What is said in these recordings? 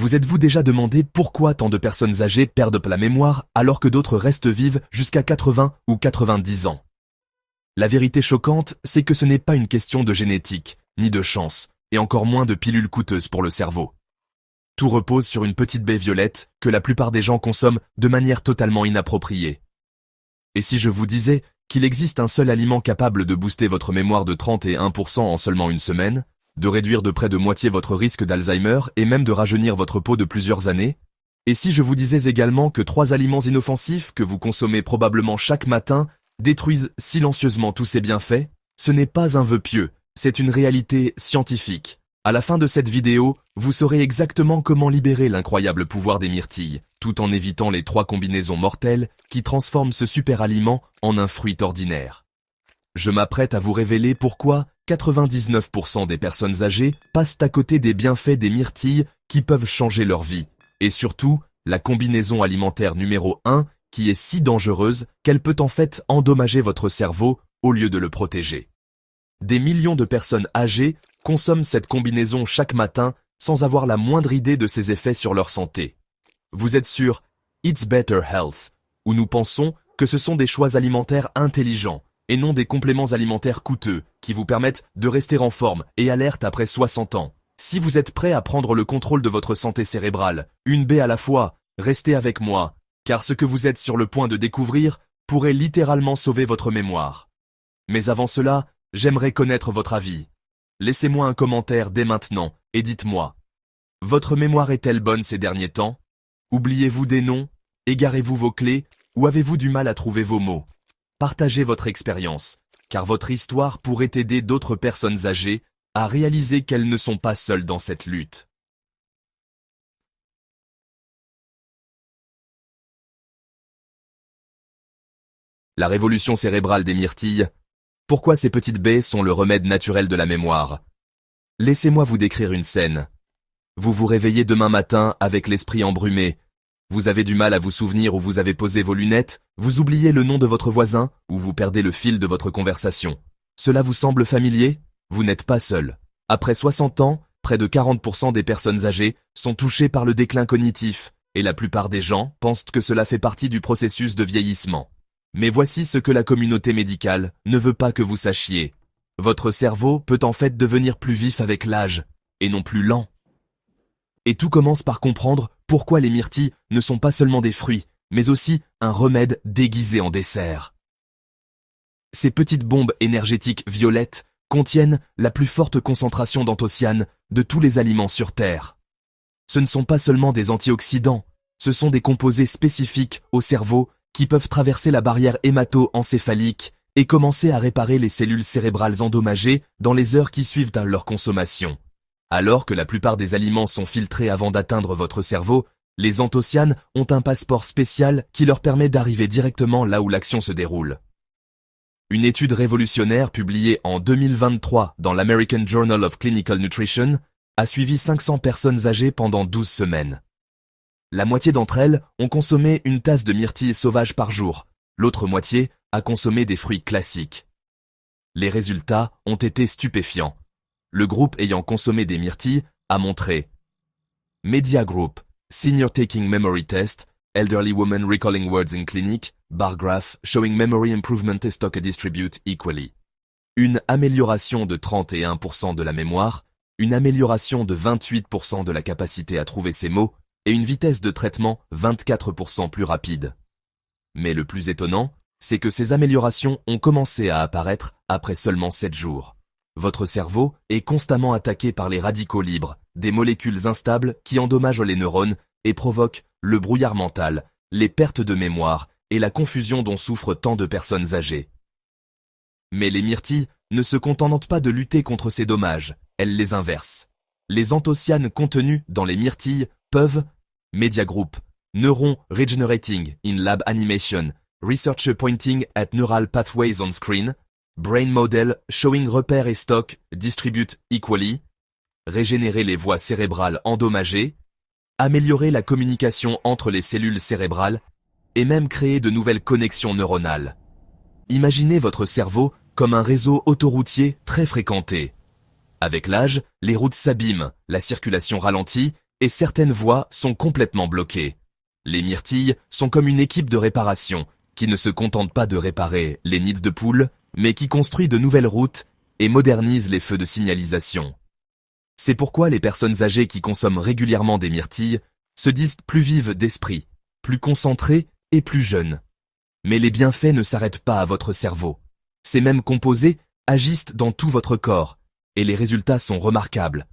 Vous êtes-vous déjà demandé pourquoi tant de personnes âgées perdent la mémoire alors que d'autres restent vives jusqu'à 80 ou 90 ans? La vérité choquante, c'est que ce n'est pas une question de génétique, ni de chance, et encore moins de pilules coûteuses pour le cerveau. Tout repose sur une petite baie violette que la plupart des gens consomment de manière totalement inappropriée. Et si je vous disais qu'il existe un seul aliment capable de booster votre mémoire de 31% en seulement une semaine, de réduire de près de moitié votre risque d'Alzheimer et même de rajeunir votre peau de plusieurs années? Et si je vous disais également que 3 aliments inoffensifs que vous consommez probablement chaque matin détruisent silencieusement tous ces bienfaits? Ce n'est pas un vœu pieux, c'est une réalité scientifique. À la fin de cette vidéo, vous saurez exactement comment libérer l'incroyable pouvoir des myrtilles, tout en évitant les 3 combinaisons mortelles qui transforment ce super aliment en un fruit ordinaire. Je m'apprête à vous révéler pourquoi 99% des personnes âgées passent à côté des bienfaits des myrtilles qui peuvent changer leur vie, et surtout, la combinaison alimentaire numéro 1 qui est si dangereuse qu'elle peut en fait endommager votre cerveau au lieu de le protéger. Des millions de personnes âgées consomment cette combinaison chaque matin sans avoir la moindre idée de ses effets sur leur santé. Vous êtes sur It's Better Health, où nous pensons que ce sont des choix alimentaires intelligents et non des compléments alimentaires coûteux qui vous permettent de rester en forme et alerte après 60 ans. Si vous êtes prêt à prendre le contrôle de votre santé cérébrale, une baie à la fois, restez avec moi, car ce que vous êtes sur le point de découvrir pourrait littéralement sauver votre mémoire. Mais avant cela, j'aimerais connaître votre avis. Laissez-moi un commentaire dès maintenant et dites-moi. Votre mémoire est-elle bonne ces derniers temps? Oubliez-vous des noms? Égarez-vous vos clés? Ou avez-vous du mal à trouver vos mots? Partagez votre expérience, car votre histoire pourrait aider d'autres personnes âgées à réaliser qu'elles ne sont pas seules dans cette lutte. La révolution cérébrale des myrtilles. Pourquoi ces petites baies sont le remède naturel de la mémoire? Laissez-moi vous décrire une scène. Vous vous réveillez demain matin avec l'esprit embrumé. Vous avez du mal à vous souvenir où vous avez posé vos lunettes, vous oubliez le nom de votre voisin ou vous perdez le fil de votre conversation. Cela vous semble familier? Vous n'êtes pas seul. Après 60 ans, près de 40% des personnes âgées sont touchées par le déclin cognitif, et la plupart des gens pensent que cela fait partie du processus de vieillissement. Mais voici ce que la communauté médicale ne veut pas que vous sachiez. Votre cerveau peut en fait devenir plus vif avec l'âge, et non plus lent. Et tout commence par comprendre pourquoi les myrtilles ne sont pas seulement des fruits, mais aussi un remède déguisé en dessert. Ces petites bombes énergétiques violettes contiennent la plus forte concentration d'anthocyanes de tous les aliments sur Terre. Ce ne sont pas seulement des antioxydants, ce sont des composés spécifiques au cerveau qui peuvent traverser la barrière hémato-encéphalique et commencer à réparer les cellules cérébrales endommagées dans les heures qui suivent à leur consommation. Alors que la plupart des aliments sont filtrés avant d'atteindre votre cerveau, les anthocyanes ont un passeport spécial qui leur permet d'arriver directement là où l'action se déroule. Une étude révolutionnaire publiée en 2023 dans l'American Journal of Clinical Nutrition a suivi 500 personnes âgées pendant 12 semaines. La moitié d'entre elles ont consommé une tasse de myrtilles sauvages par jour, l'autre moitié a consommé des fruits classiques. Les résultats ont été stupéfiants. Le groupe ayant consommé des myrtilles a montré Media Group, Senior Taking Memory Test, Elderly Women Recalling Words in Clinic, Bar Graph Showing Memory Improvement and Stock Distribute Equally. Une amélioration de 31% de la mémoire, une amélioration de 28% de la capacité à trouver ses mots et une vitesse de traitement 24% plus rapide. Mais le plus étonnant, c'est que ces améliorations ont commencé à apparaître après seulement 7 jours. Votre cerveau est constamment attaqué par les radicaux libres, des molécules instables qui endommagent les neurones et provoquent le brouillard mental, les pertes de mémoire et la confusion dont souffrent tant de personnes âgées. Mais les myrtilles ne se contentent pas de lutter contre ces dommages, elles les inversent. Les anthocyanes contenus dans les myrtilles peuvent, Media Group, Neuron Regenerating in Lab Animation, Research Pointing at Neural Pathways on Screen, Brain Model Showing Repair et Stock Distribute Equally, régénérer les voies cérébrales endommagées, améliorer la communication entre les cellules cérébrales et même créer de nouvelles connexions neuronales. Imaginez votre cerveau comme un réseau autoroutier très fréquenté. Avec l'âge, les routes s'abîment, la circulation ralentit et certaines voies sont complètement bloquées. Les myrtilles sont comme une équipe de réparation qui ne se contente pas de réparer les nids de poules, mais qui construit de nouvelles routes et modernise les feux de signalisation. C'est pourquoi les personnes âgées qui consomment régulièrement des myrtilles se disent plus vives d'esprit, plus concentrées et plus jeunes. Mais les bienfaits ne s'arrêtent pas à votre cerveau. Ces mêmes composés agissent dans tout votre corps, et les résultats sont remarquables.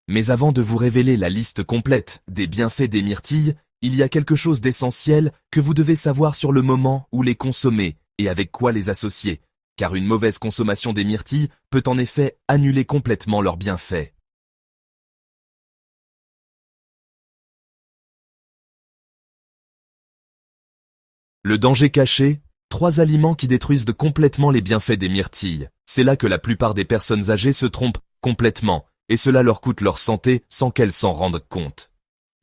Mais avant de vous révéler la liste complète des bienfaits des myrtilles, il y a quelque chose d'essentiel que vous devez savoir sur le moment où les consommer et avec quoi les associer, car une mauvaise consommation des myrtilles peut en effet annuler complètement leurs bienfaits. Le danger caché, 3 aliments qui détruisent complètement les bienfaits des myrtilles. C'est là que la plupart des personnes âgées se trompent complètement, et cela leur coûte leur santé sans qu'elles s'en rendent compte.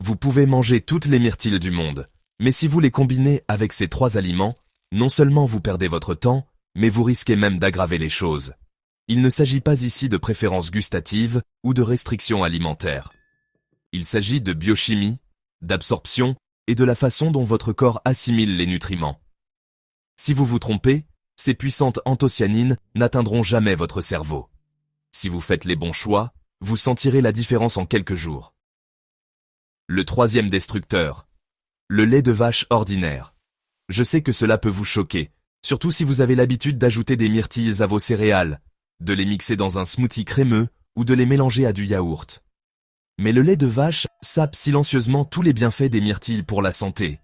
Vous pouvez manger toutes les myrtilles du monde, mais si vous les combinez avec ces 3 aliments, non seulement vous perdez votre temps, mais vous risquez même d'aggraver les choses. Il ne s'agit pas ici de préférences gustatives ou de restrictions alimentaires. Il s'agit de biochimie, d'absorption et de la façon dont votre corps assimile les nutriments. Si vous vous trompez, ces puissantes anthocyanines n'atteindront jamais votre cerveau. Si vous faites les bons choix, vous sentirez la différence en quelques jours. Le 3e destructeur. Le lait de vache ordinaire. Je sais que cela peut vous choquer, surtout si vous avez l'habitude d'ajouter des myrtilles à vos céréales, de les mixer dans un smoothie crémeux ou de les mélanger à du yaourt. Mais le lait de vache sape silencieusement tous les bienfaits des myrtilles pour la santé.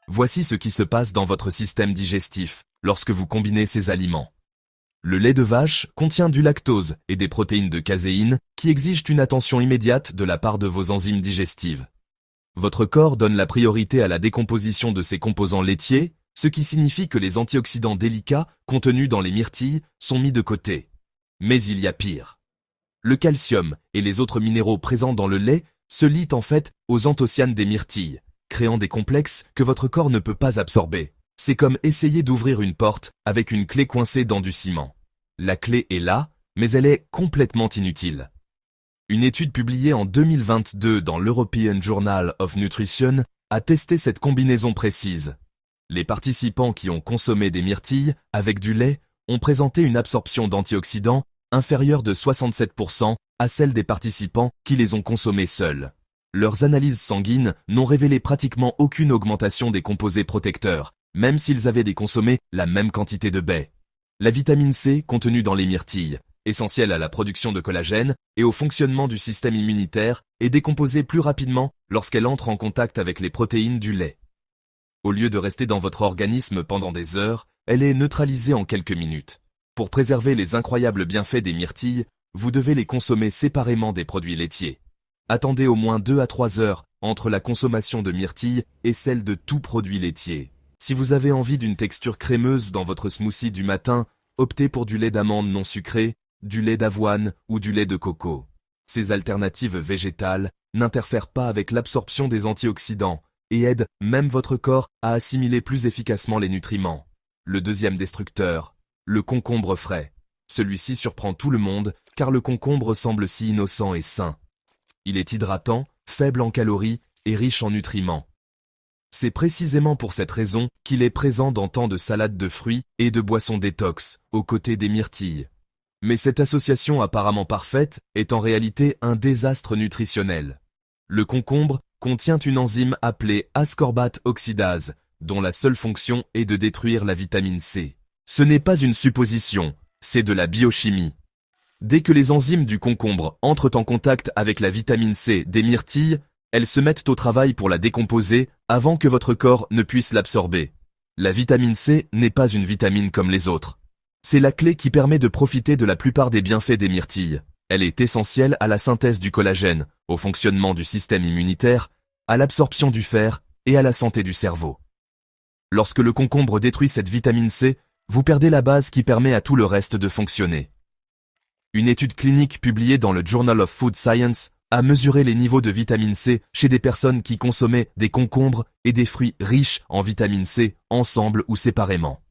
Voici ce qui se passe dans votre système digestif lorsque vous combinez ces aliments. Le lait de vache contient du lactose et des protéines de caséine qui exigent une attention immédiate de la part de vos enzymes digestives. Votre corps donne la priorité à la décomposition de ces composants laitiers, ce qui signifie que les antioxydants délicats contenus dans les myrtilles sont mis de côté. Mais il y a pire. Le calcium et les autres minéraux présents dans le lait se lient en fait aux anthocyanes des myrtilles, créant des complexes que votre corps ne peut pas absorber. C'est comme essayer d'ouvrir une porte avec une clé coincée dans du ciment. La clé est là, mais elle est complètement inutile. Une étude publiée en 2022 dans l'European Journal of Nutrition a testé cette combinaison précise. Les participants qui ont consommé des myrtilles avec du lait ont présenté une absorption d'antioxydants inférieure de 67% à celle des participants qui les ont consommés seuls. Leurs analyses sanguines n'ont révélé pratiquement aucune augmentation des composés protecteurs, même s'ils avaient consommé la même quantité de baies. La vitamine C contenue dans les myrtilles, essentielle à la production de collagène et au fonctionnement du système immunitaire, est décomposée plus rapidement lorsqu'elle entre en contact avec les protéines du lait. Au lieu de rester dans votre organisme pendant des heures, elle est neutralisée en quelques minutes. Pour préserver les incroyables bienfaits des myrtilles, vous devez les consommer séparément des produits laitiers. Attendez au moins 2 à 3 heures entre la consommation de myrtilles et celle de tout produit laitier. Si vous avez envie d'une texture crémeuse dans votre smoothie du matin, optez pour du lait d'amande non sucré, du lait d'avoine ou du lait de coco. Ces alternatives végétales n'interfèrent pas avec l'absorption des antioxydants et aident même votre corps à assimiler plus efficacement les nutriments. Le 2e destructeur. Le concombre frais. Celui-ci surprend tout le monde car le concombre semble si innocent et sain. Il est hydratant, faible en calories et riche en nutriments. C'est précisément pour cette raison qu'il est présent dans tant de salades de fruits et de boissons détox, aux côtés des myrtilles. Mais cette association apparemment parfaite est en réalité un désastre nutritionnel. Le concombre contient une enzyme appelée ascorbate oxydase, dont la seule fonction est de détruire la vitamine C. Ce n'est pas une supposition, c'est de la biochimie. Dès que les enzymes du concombre entrent en contact avec la vitamine C des myrtilles, elles se mettent au travail pour la décomposer avant que votre corps ne puisse l'absorber. La vitamine C n'est pas une vitamine comme les autres. C'est la clé qui permet de profiter de la plupart des bienfaits des myrtilles. Elle est essentielle à la synthèse du collagène, au fonctionnement du système immunitaire, à l'absorption du fer et à la santé du cerveau. Lorsque le concombre détruit cette vitamine C, vous perdez la base qui permet à tout le reste de fonctionner. Une étude clinique publiée dans le Journal of Food Science a mesuré les niveaux de vitamine C chez des personnes qui consommaient des concombres et des fruits riches en vitamine C ensemble ou séparément.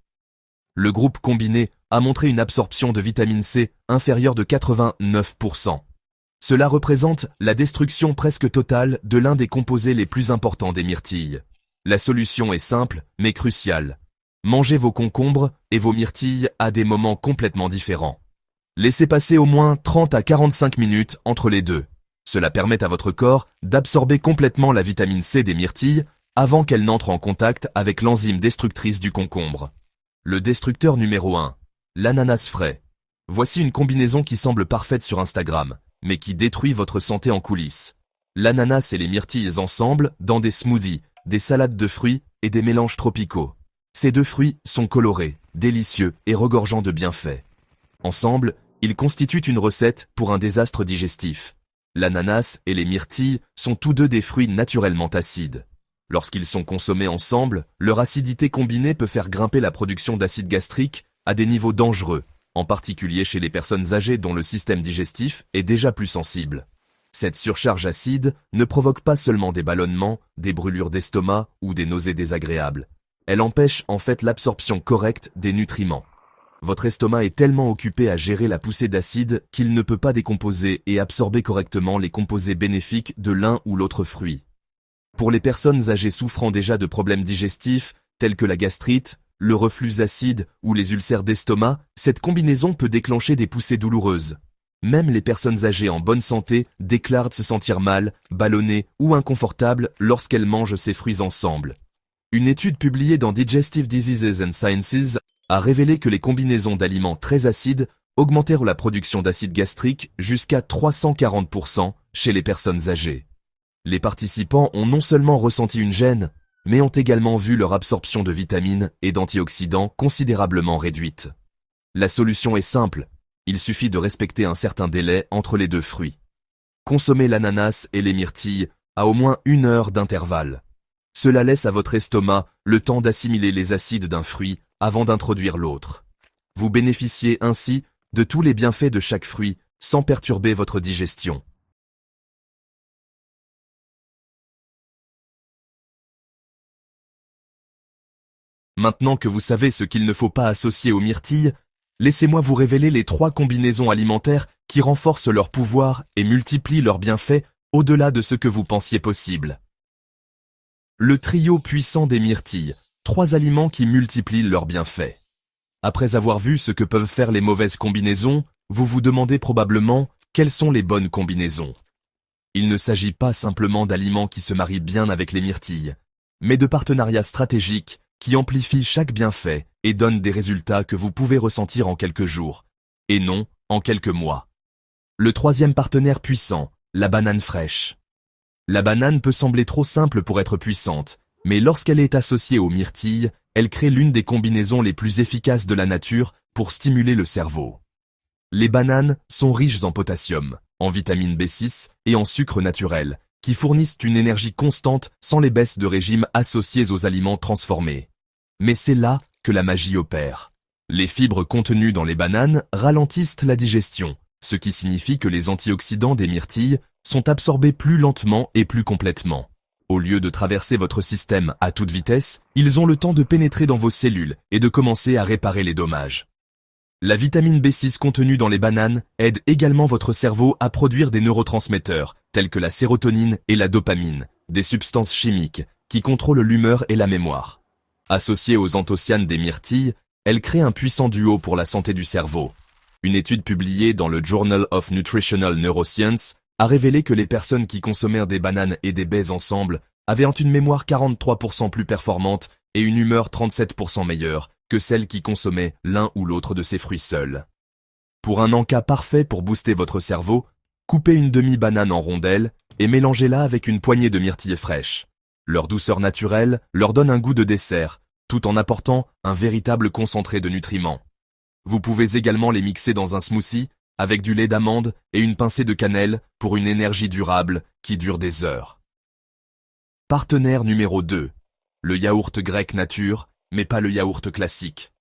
Le groupe combiné a montré une absorption de vitamine C inférieure de 89%. Cela représente la destruction presque totale de l'un des composés les plus importants des myrtilles. La solution est simple, mais cruciale. Mangez vos concombres et vos myrtilles à des moments complètement différents. Laissez passer au moins 30 à 45 minutes entre les deux. Cela permet à votre corps d'absorber complètement la vitamine C des myrtilles avant qu'elle n'entre en contact avec l'enzyme destructrice du concombre. Le destructeur numéro 1, l'ananas frais. Voici une combinaison qui semble parfaite sur Instagram, mais qui détruit votre santé en coulisses. L'ananas et les myrtilles ensemble dans des smoothies, des salades de fruits et des mélanges tropicaux. Ces deux fruits sont colorés, délicieux et regorgeants de bienfaits. Ensemble, ils constituent une recette pour un désastre digestif. L'ananas et les myrtilles sont tous deux des fruits naturellement acides. Lorsqu'ils sont consommés ensemble, leur acidité combinée peut faire grimper la production d'acide gastrique à des niveaux dangereux, en particulier chez les personnes âgées dont le système digestif est déjà plus sensible. Cette surcharge acide ne provoque pas seulement des ballonnements, des brûlures d'estomac ou des nausées désagréables. Elle empêche en fait l'absorption correcte des nutriments. Votre estomac est tellement occupé à gérer la poussée d'acide qu'il ne peut pas décomposer et absorber correctement les composés bénéfiques de l'un ou l'autre fruit. Pour les personnes âgées souffrant déjà de problèmes digestifs, tels que la gastrite, le reflux acide ou les ulcères d'estomac, cette combinaison peut déclencher des poussées douloureuses. Même les personnes âgées en bonne santé déclarent se sentir mal, ballonnées ou inconfortables lorsqu'elles mangent ces fruits ensemble. Une étude publiée dans Digestive Diseases and Sciences a révélé que les combinaisons d'aliments très acides augmentèrent la production d'acide gastrique jusqu'à 340% chez les personnes âgées. Les participants ont non seulement ressenti une gêne, mais ont également vu leur absorption de vitamines et d'antioxydants considérablement réduite. La solution est simple, il suffit de respecter un certain délai entre les deux fruits. Consommez l'ananas et les myrtilles à au moins 1 heure d'intervalle. Cela laisse à votre estomac le temps d'assimiler les acides d'un fruit avant d'introduire l'autre. Vous bénéficiez ainsi de tous les bienfaits de chaque fruit sans perturber votre digestion. Maintenant que vous savez ce qu'il ne faut pas associer aux myrtilles, laissez-moi vous révéler les 3 combinaisons alimentaires qui renforcent leur pouvoir et multiplient leurs bienfaits au-delà de ce que vous pensiez possible. Le trio puissant des myrtilles, 3 aliments qui multiplient leurs bienfaits. Après avoir vu ce que peuvent faire les mauvaises combinaisons, vous vous demandez probablement quelles sont les bonnes combinaisons. Il ne s'agit pas simplement d'aliments qui se marient bien avec les myrtilles, mais de partenariats stratégiques qui amplifient chaque bienfait et donnent des résultats que vous pouvez ressentir en quelques jours, et non en quelques mois. Le 3e partenaire puissant, la banane fraîche. La banane peut sembler trop simple pour être puissante, mais lorsqu'elle est associée aux myrtilles, elle crée l'une des combinaisons les plus efficaces de la nature pour stimuler le cerveau. Les bananes sont riches en potassium, en vitamine B6 et en sucre naturel, qui fournissent une énergie constante sans les baisses de régime associées aux aliments transformés. Mais c'est là que la magie opère. Les fibres contenues dans les bananes ralentissent la digestion, ce qui signifie que les antioxydants des myrtilles sont absorbés plus lentement et plus complètement. Au lieu de traverser votre système à toute vitesse, ils ont le temps de pénétrer dans vos cellules et de commencer à réparer les dommages. La vitamine B6 contenue dans les bananes aide également votre cerveau à produire des neurotransmetteurs, tels que la sérotonine et la dopamine, des substances chimiques qui contrôlent l'humeur et la mémoire. Associée aux anthocyanes des myrtilles, elle crée un puissant duo pour la santé du cerveau. Une étude publiée dans le Journal of Nutritional Neuroscience a révélé que les personnes qui consommèrent des bananes et des baies ensemble avaient une mémoire 43% plus performante et une humeur 37% meilleure que celles qui consommaient l'un ou l'autre de ces fruits seuls. Pour un encas parfait pour booster votre cerveau, coupez une demi-banane en rondelles et mélangez-la avec une poignée de myrtilles fraîches. Leur douceur naturelle leur donne un goût de dessert, tout en apportant un véritable concentré de nutriments. Vous pouvez également les mixer dans un smoothie avec du lait d'amande et une pincée de cannelle pour une énergie durable qui dure des heures. Partenaire numéro 2. Le yaourt grec nature, mais pas le yaourt classique.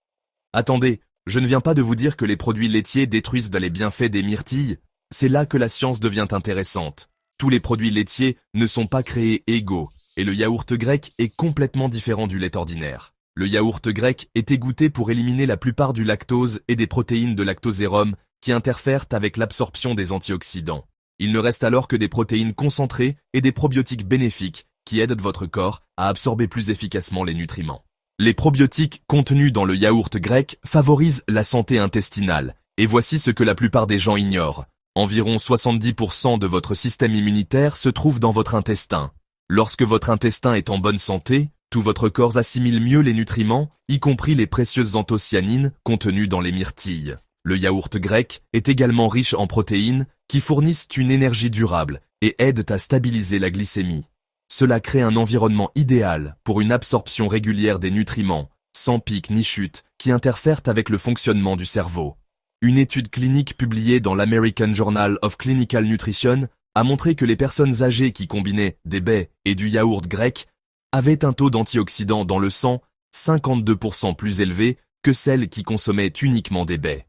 Attendez, je ne viens pas de vous dire que les produits laitiers détruisent les bienfaits des myrtilles, c'est là que la science devient intéressante. Tous les produits laitiers ne sont pas créés égaux, et le yaourt grec est complètement différent du lait ordinaire. Le yaourt grec est égoutté pour éliminer la plupart du lactose et des protéines de lactosérum qui interfèrent avec l'absorption des antioxydants. Il ne reste alors que des protéines concentrées et des probiotiques bénéfiques qui aident votre corps à absorber plus efficacement les nutriments. Les probiotiques contenus dans le yaourt grec favorisent la santé intestinale, et voici ce que la plupart des gens ignorent. Environ 70% de votre système immunitaire se trouve dans votre intestin. Lorsque votre intestin est en bonne santé, tout votre corps assimile mieux les nutriments, y compris les précieuses anthocyanines contenues dans les myrtilles. Le yaourt grec est également riche en protéines qui fournissent une énergie durable et aident à stabiliser la glycémie. Cela crée un environnement idéal pour une absorption régulière des nutriments, sans pic ni chute, qui interfèrent avec le fonctionnement du cerveau. Une étude clinique publiée dans l'American Journal of Clinical Nutrition a montré que les personnes âgées qui combinaient des baies et du yaourt grec avaient un taux d'antioxydants dans le sang 52% plus élevé que celles qui consommaient uniquement des baies.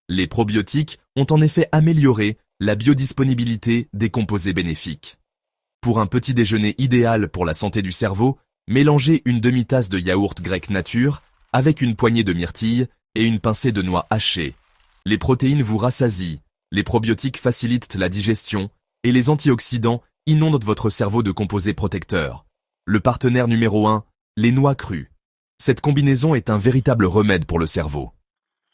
Les probiotiques ont en effet amélioré la biodisponibilité des composés bénéfiques. Pour un petit déjeuner idéal pour la santé du cerveau, mélangez une demi-tasse de yaourt grec nature avec une poignée de myrtilles et une pincée de noix hachées. Les protéines vous rassasient, les probiotiques facilitent la digestion et les antioxydants inondent votre cerveau de composés protecteurs. Le partenaire numéro 1, les noix crues. Cette combinaison est un véritable remède pour le cerveau.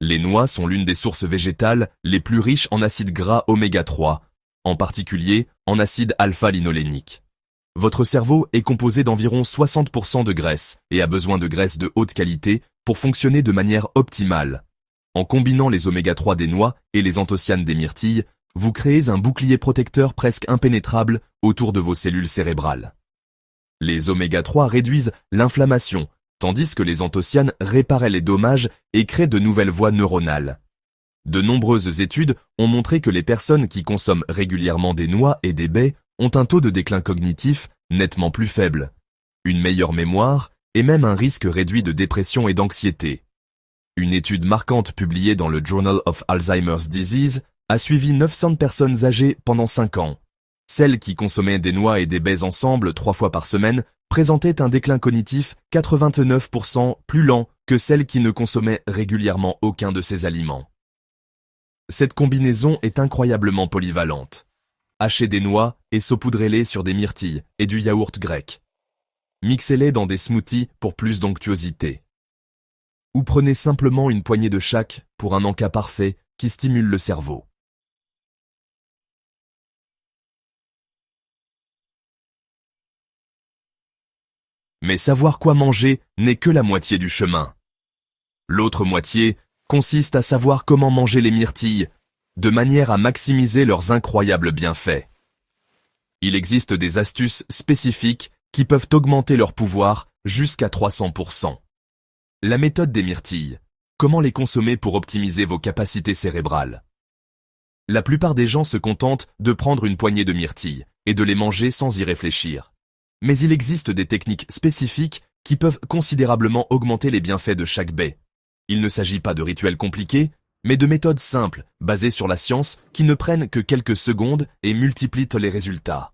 Les noix sont l'une des sources végétales les plus riches en acides gras oméga 3, en particulier en acide alpha-linolénique. Votre cerveau est composé d'environ 60% de graisse et a besoin de graisse de haute qualité pour fonctionner de manière optimale. En combinant les oméga 3 des noix et les anthocyanes des myrtilles, vous créez un bouclier protecteur presque impénétrable autour de vos cellules cérébrales. Les oméga 3 réduisent l'inflammation, tandis que les anthocyanes réparaient les dommages et créent de nouvelles voies neuronales. De nombreuses études ont montré que les personnes qui consomment régulièrement des noix et des baies ont un taux de déclin cognitif nettement plus faible, une meilleure mémoire et même un risque réduit de dépression et d'anxiété. Une étude marquante publiée dans le Journal of Alzheimer's Disease a suivi 900 personnes âgées pendant 5 ans. Celles qui consommaient des noix et des baies ensemble 3 fois par semaine présentaient un déclin cognitif 89% plus lent que celles qui ne consommaient régulièrement aucun de ces aliments. Cette combinaison est incroyablement polyvalente. Hachez des noix et saupoudrez-les sur des myrtilles et du yaourt grec. Mixez-les dans des smoothies pour plus d'onctuosité. Ou prenez simplement une poignée de chaque pour un encas parfait qui stimule le cerveau. Mais savoir quoi manger n'est que la moitié du chemin. L'autre moitié consiste à savoir comment manger les myrtilles, de manière à maximiser leurs incroyables bienfaits. Il existe des astuces spécifiques qui peuvent augmenter leur pouvoir jusqu'à 300%. La méthode des myrtilles. Comment les consommer pour optimiser vos capacités cérébrales? La plupart des gens se contentent de prendre une poignée de myrtilles et de les manger sans y réfléchir. Mais il existe des techniques spécifiques qui peuvent considérablement augmenter les bienfaits de chaque baie. Il ne s'agit pas de rituels compliqués, mais de méthodes simples, basées sur la science, qui ne prennent que quelques secondes et multiplient les résultats.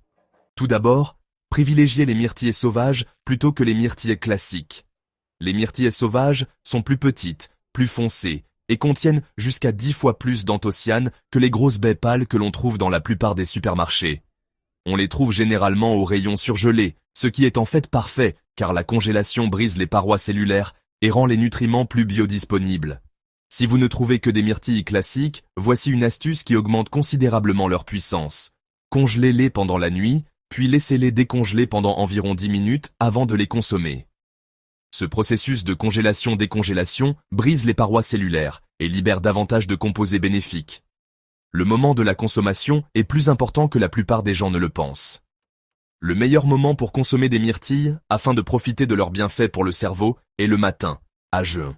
Tout d'abord, privilégiez les myrtilles sauvages plutôt que les myrtilles classiques. Les myrtilles sauvages sont plus petites, plus foncées, et contiennent jusqu'à 10 fois plus d'anthocyanes que les grosses baies pâles que l'on trouve dans la plupart des supermarchés. On les trouve généralement au rayon surgelé, ce qui est en fait parfait, car la congélation brise les parois cellulaires et rend les nutriments plus biodisponibles. Si vous ne trouvez que des myrtilles classiques, voici une astuce qui augmente considérablement leur puissance. Congelez-les pendant la nuit, puis laissez-les décongeler pendant environ 10 minutes avant de les consommer. Ce processus de congélation-décongélation brise les parois cellulaires et libère davantage de composés bénéfiques. Le moment de la consommation est plus important que la plupart des gens ne le pensent. Le meilleur moment pour consommer des myrtilles, afin de profiter de leurs bienfaits pour le cerveau, est le matin, à jeun.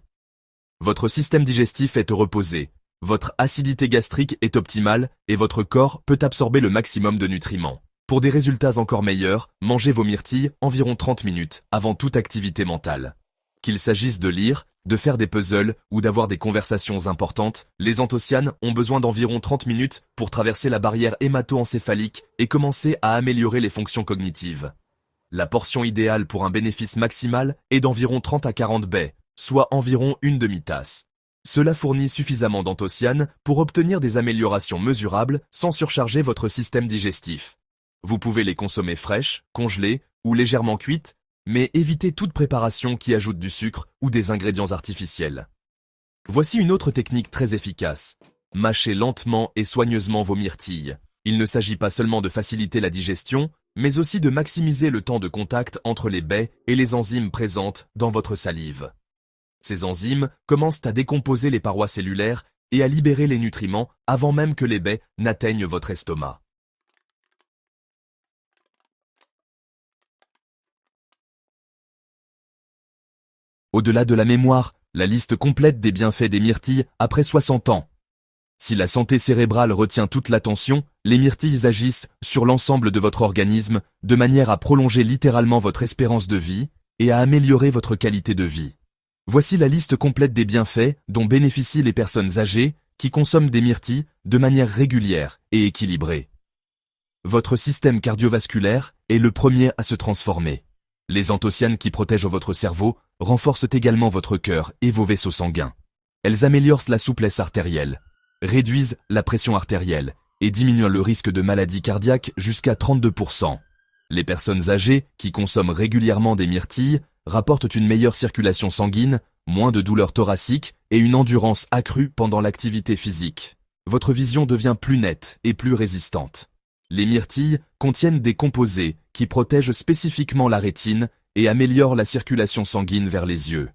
Votre système digestif est reposé, votre acidité gastrique est optimale et votre corps peut absorber le maximum de nutriments. Pour des résultats encore meilleurs, mangez vos myrtilles environ 30 minutes avant toute activité mentale. Qu'il s'agisse de lire, de faire des puzzles ou d'avoir des conversations importantes, les anthocyanes ont besoin d'environ 30 minutes pour traverser la barrière hémato-encéphalique et commencer à améliorer les fonctions cognitives. La portion idéale pour un bénéfice maximal est d'environ 30 à 40 baies, soit environ une demi-tasse. Cela fournit suffisamment d'anthocyanes pour obtenir des améliorations mesurables sans surcharger votre système digestif. Vous pouvez les consommer fraîches, congelées ou légèrement cuites, mais évitez toute préparation qui ajoute du sucre ou des ingrédients artificiels. Voici une autre technique très efficace. Mâchez lentement et soigneusement vos myrtilles. Il ne s'agit pas seulement de faciliter la digestion, mais aussi de maximiser le temps de contact entre les baies et les enzymes présentes dans votre salive. Ces enzymes commencent à décomposer les parois cellulaires et à libérer les nutriments avant même que les baies n'atteignent votre estomac. Au-delà de la mémoire, la liste complète des bienfaits des myrtilles après 60 ans. Si la santé cérébrale retient toute l'attention, les myrtilles agissent sur l'ensemble de votre organisme de manière à prolonger littéralement votre espérance de vie et à améliorer votre qualité de vie. Voici la liste complète des bienfaits dont bénéficient les personnes âgées qui consomment des myrtilles de manière régulière et équilibrée. Votre système cardiovasculaire est le premier à se transformer. Les anthocyanes qui protègent votre cerveau renforcent également votre cœur et vos vaisseaux sanguins. Elles améliorent la souplesse artérielle, réduisent la pression artérielle et diminuent le risque de maladie cardiaque jusqu'à 32%. Les personnes âgées qui consomment régulièrement des myrtilles rapportent une meilleure circulation sanguine, moins de douleurs thoraciques et une endurance accrue pendant l'activité physique. Votre vision devient plus nette et plus résistante. Les myrtilles contiennent des composés qui protègent spécifiquement la rétine et améliorent la circulation sanguine vers les yeux.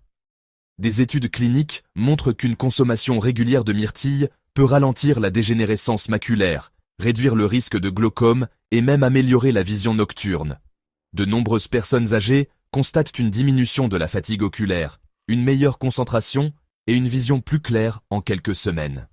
Des études cliniques montrent qu'une consommation régulière de myrtilles peut ralentir la dégénérescence maculaire, réduire le risque de glaucome et même améliorer la vision nocturne. De nombreuses personnes âgées constatent une diminution de la fatigue oculaire, une meilleure concentration et une vision plus claire en quelques semaines.